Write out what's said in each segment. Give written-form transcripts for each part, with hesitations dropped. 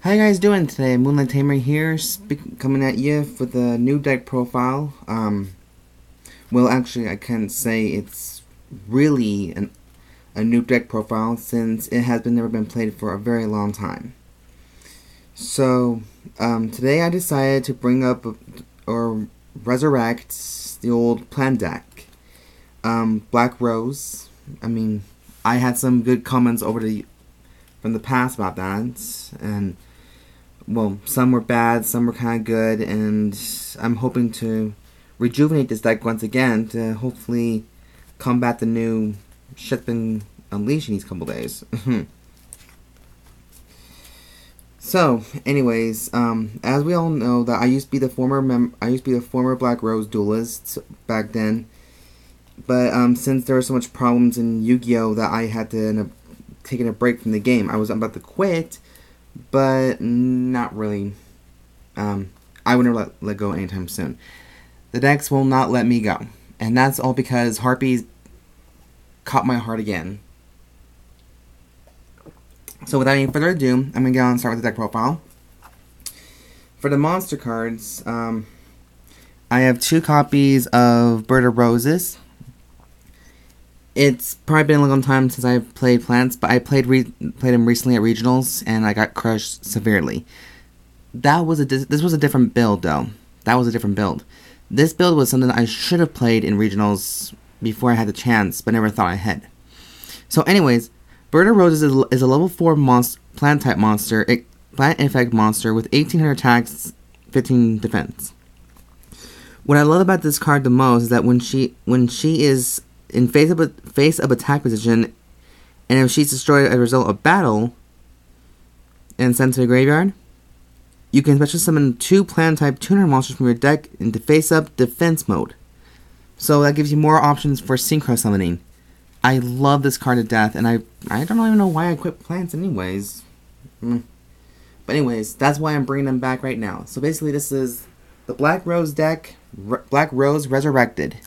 How you guys doing today? Moonlight Tamer here, coming at you with a new deck profile. Well, actually, I can't say it's really a new deck profile since it has never been played for a very long time. So, today I decided to bring up or resurrect the old plan deck. Black Rose. I mean, I had some good comments from the past about that, and well, some were bad, some were kind of good, and I'm hoping to rejuvenate this deck once again to hopefully combat the new shit's been unleashed in these couple days. So, anyways, as we all know, that I used to be the former Black Rose duelist back then, but since there were so much problems in Yu-Gi-Oh that I had to end up taking a break from the game. I was about to quit, but not really. I would never let go anytime soon. The decks will not let me go, and that's all because Harpies caught my heart again. So without any further ado, I'm going to get on and start with the deck profile. For the monster cards, I have 2 copies of Bird of Roses. It's probably been a long time since I've played plants, but I played him recently at regionals, and I got crushed severely. This was a different build, though. That was a different build. This build was something I should have played in regionals before I had the chance, but never thought I had. So, anyways, Bird of Roses is a level 4 plant type monster, plant effect monster with 1800 attacks, 15 defense. What I love about this card the most is that when she is in face of attack position, and if she's destroyed as a result of battle and sent to the graveyard, you can special summon 2 plant type tuner monsters from your deck into face up defense mode. So that gives you more options for synchro summoning. I love this card to death, and I don't even know why I quit plants anyways. But anyways, that's why I'm bringing them back right now. So basically this is the Black Rose deck, Black Rose Resurrected.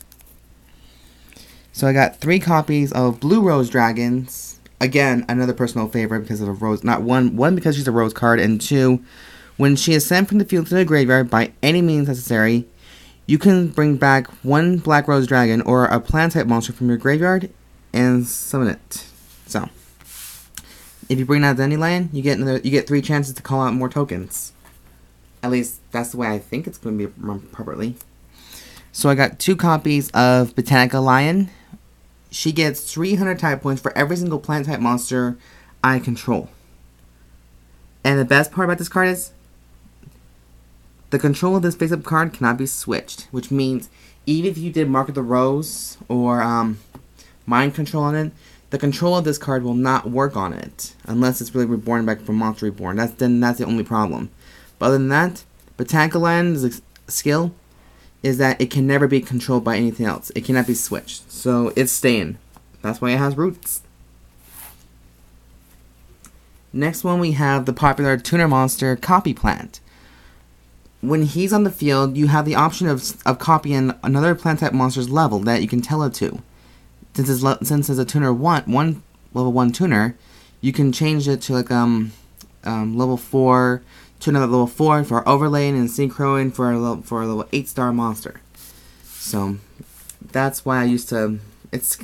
So I got 3 copies of Blue Rose Dragons. Again, another personal favorite because of a rose. Not one because she's a rose card, and 2, when she is sent from the field to the graveyard by any means necessary, you can bring back 1 Black Rose Dragon or a plant type monster from your graveyard and summon it. So, if you bring out Dandylion, you get 3 chances to call out more tokens. At least that's the way I think it's going to be run properly. So I got 2 copies of Botanical Lion. She gets 300 type points for every single plant type monster I control. And the best part about this card is the control of this face-up card cannot be switched, which means even if you did Mark of the Rose or Mind Control on it, the control of this card will not work on it unless it's really reborn back from Monster Reborn. That's the only problem. But other than that, Botanical Lion's skill is that it can never be controlled by anything else. It cannot be switched. So it's staying. That's why it has roots. Next one we have the popular tuner monster Copy Plant. When he's on the field, you have the option of copying another plant type monster's level that you can tell it to. Since it's a tuner one level 1 tuner, you can change it to like level 4 to another level 4 for overlaying and synchroing for a level 8-star monster. So that's why I used to. It's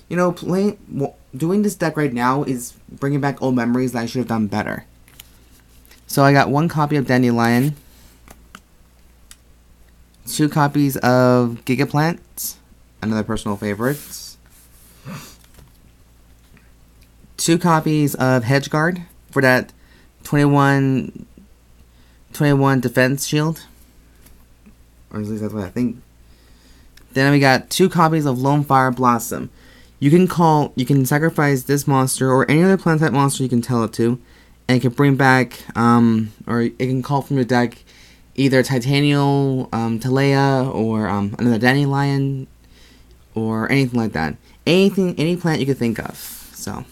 doing this deck right now is bringing back old memories that I should have done better. So I got 1 copy of Dandylion, 2 copies of Gigaplant, another personal favorite, 2 copies of Hedge Guard for that 21 defense shield, or at least that's what I think. Then we got 2 copies of Lonefire Blossom. You can sacrifice this monster or any other plant type monster you can tell it to, and it can bring back or it can call from your deck either Titanial, Talaya, or another Dandylion, or anything like that. Any plant you could think of. So,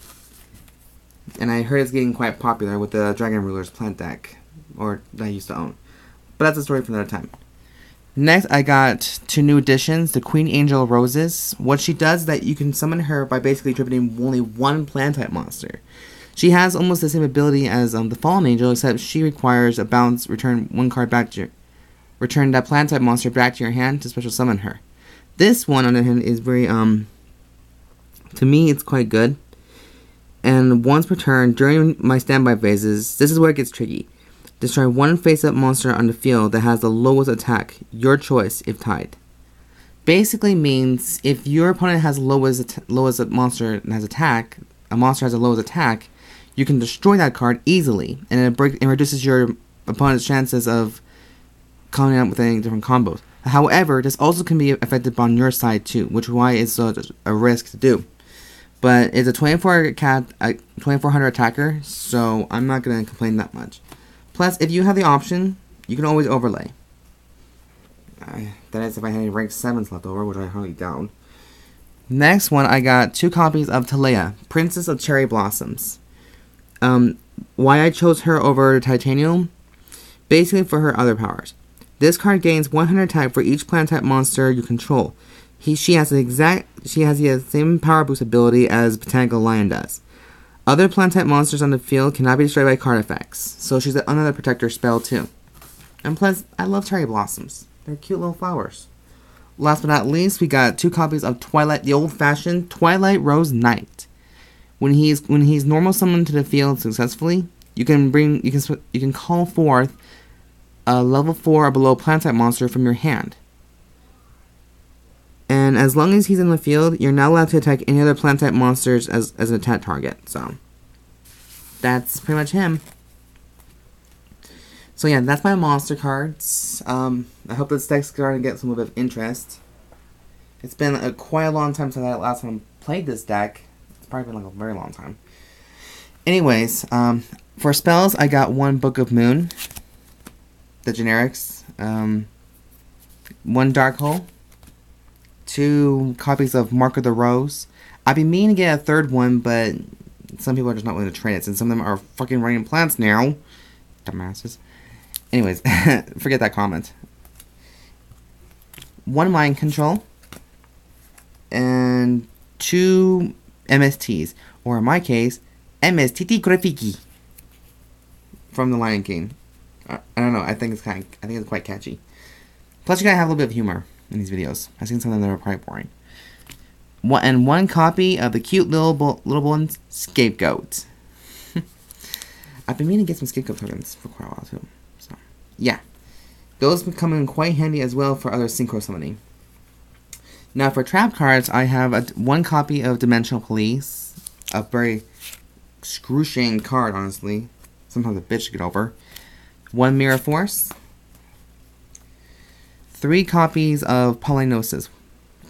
and I heard it's getting quite popular with the Dragon Ruler's plant deck, or that I used to own. But that's a story for another time. Next, I got 2 new additions, the Queen Angel Roses. What she does is that you can summon her by basically tributing only 1 plant type monster. She has almost the same ability as the Fallen Angel, except she requires a bounce, return that plant type monster back to your hand to special summon her. This one, on the other hand, is very, to me, it's quite good. And once per turn, during my standby phases, this is where it gets tricky. Destroy one face-up monster on the field that has the lowest attack, your choice, if tied. Basically means, if your opponent has lowest monster that has attack, a monster has the lowest attack, you can destroy that card easily, and it reduces your opponent's chances of coming out with any different combos. However, this also can be effective on your side too, which is why it's a risk to do. But it's a 2400 attacker, so I'm not going to complain that much. Plus, if you have the option, you can always overlay. That is if I had any rank 7s left over, which I highly doubt. Next one, I got 2 copies of Talaya, Princess of Cherry Blossoms. Why I chose her over Titanium? Basically for her other powers. This card gains 100 attack for each plant type monster you control. She has the same power boost ability as Botanical Lion does. Other plant type monsters on the field cannot be destroyed by card effects, so she's another protector spell too. And plus, I love cherry blossoms. They're cute little flowers. Last but not least, we got 2 copies of Twilight, the old-fashioned Twilight Rose Knight. When he's normal summoned to the field successfully, you can call forth a level 4 or below plant type monster from your hand. And as long as he's in the field, you're not allowed to attack any other plant type monsters as an attack target. So that's pretty much him. So yeah, that's my monster cards. I hope this deck's starting to get some little bit of interest. It's been quite a long time since I last time played this deck. It's probably been like a very long time. Anyways, for spells, I got 1 Book of Moon, the generics, 1 Dark Hole, 2 copies of Mark of the Rose. I've been meaning to get a 3rd one, but some people are just not willing to trade it, since some of them are fucking running plants now. Dumbasses. Anyways, forget that comment. 1 Mind Control, and 2 MSTs, or in my case, MSTT Grafiki from the Lion King. I don't know. I think it's quite catchy. Plus, you gotta have a little bit of humor in these videos. I've seen some of them that are quite boring. 1 copy of the cute little one's Scapegoat. I've been meaning to get some Scapegoat tokens for quite a while too. So yeah, those would come in quite handy as well for other synchro summoning. Now for trap cards, I have 1 copy of Dimensional Police, a very excruciating card, honestly. Sometimes a bitch to get over. 1 Mirror Force. 3 copies of Pollinosis.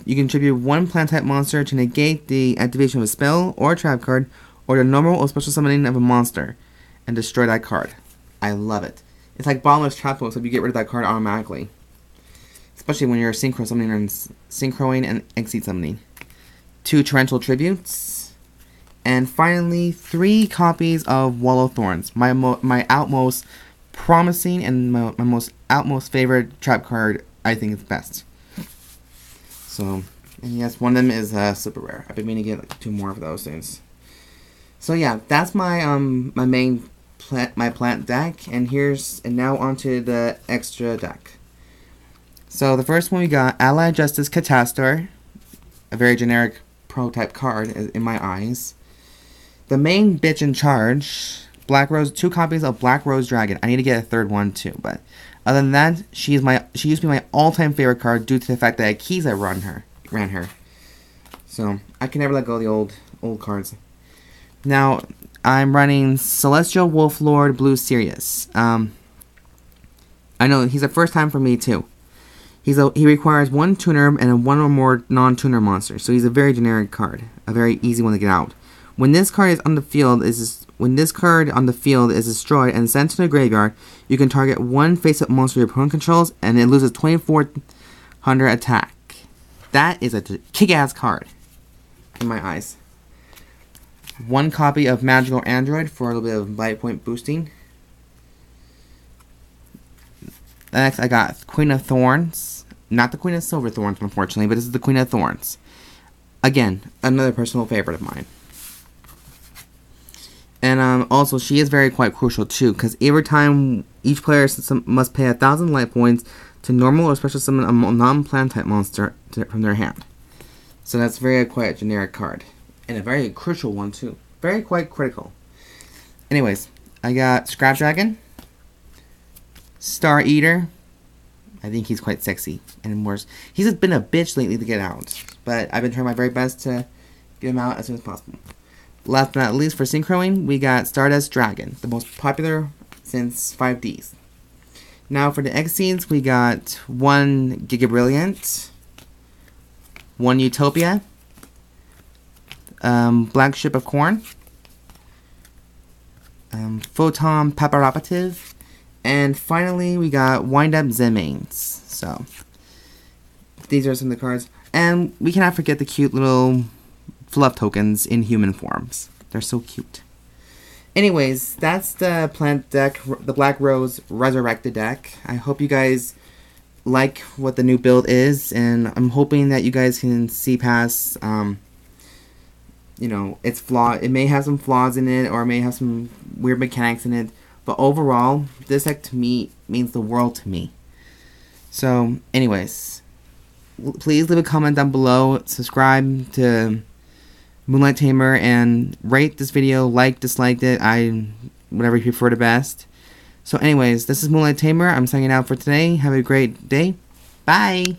You can contribute 1 plant type monster to negate the activation of a spell or a trap card, or the normal or special summoning of a monster, and destroy that card. I love it. It's like Bottomless Trap, so you get rid of that card automatically. Especially when you're synchro summoning and synchroing and exceed summoning. 2 Torrential Tributes. And finally, 3 copies of Wall of Thorns. My outmost promising and my outmost favorite trap card. I think it's best. So, and yes, one of them is super rare. I've been meaning to get like 2 more of those things. So yeah, that's my my main plant deck, and now onto the extra deck. So the first one we got Allied Justice Catastor, a very generic pro type card in my eyes. The main bitch in charge, Black Rose, 2 copies of Black Rose Dragon. I need to get a 3rd one too, but other than that, she used to be my all-time favorite card due to the fact that Akiza ran her. So I can never let go of the old cards. Now I'm running Celestial Wolflord Blue Sirius. I know he's a first time for me too. He requires 1 tuner and 1 or more non-tuner monsters, so he's a very generic card, a very easy one to get out. When this card on the field is destroyed and sent to the graveyard, you can target 1 face-up monster your opponent controls, and it loses 2400 attack. That is a kick-ass card, in my eyes. 1 copy of Magical Android for a little bit of light point boosting. Next, I got Queen of Thorns. Not the Queen of Silver Thorns, unfortunately, but this is the Queen of Thorns. Again, another personal favorite of mine. And also, she is quite crucial too, because every time each player must pay 1,000 life points to normal or special summon a non-plant type monster from their hand. So that's quite a generic card, and a very crucial one too. Quite critical. Anyways, I got Scrap Dragon, Star Eater. I think he's quite sexy and worse. He's been a bitch lately to get out, but I've been trying my very best to get him out as soon as possible. Last but not least, for synchroing, we got Stardust Dragon, the most popular since 5Ds. Now for the X scenes, we got 1 Giga-Brilliant, 1 Utopia, Black Ship of Corn, Photon Paparapative, and finally we got Wind Up Zemains. So these are some of the cards. And we cannot forget the cute little fluff tokens in human forms. They're so cute. Anyways, that's the plant deck, the Black Rose Resurrected deck. I hope you guys like what the new build is, and I'm hoping that you guys can see past, you know, its flaw. It may have some flaws in it, or it may have some weird mechanics in it, but overall, this deck to me means the world to me. So, anyways, please leave a comment down below, subscribe to Moonlight Tamer, and rate this video, disliked it, whatever you prefer the best. So anyways, this is Moonlight Tamer. I'm signing out for today. Have a great day. Bye!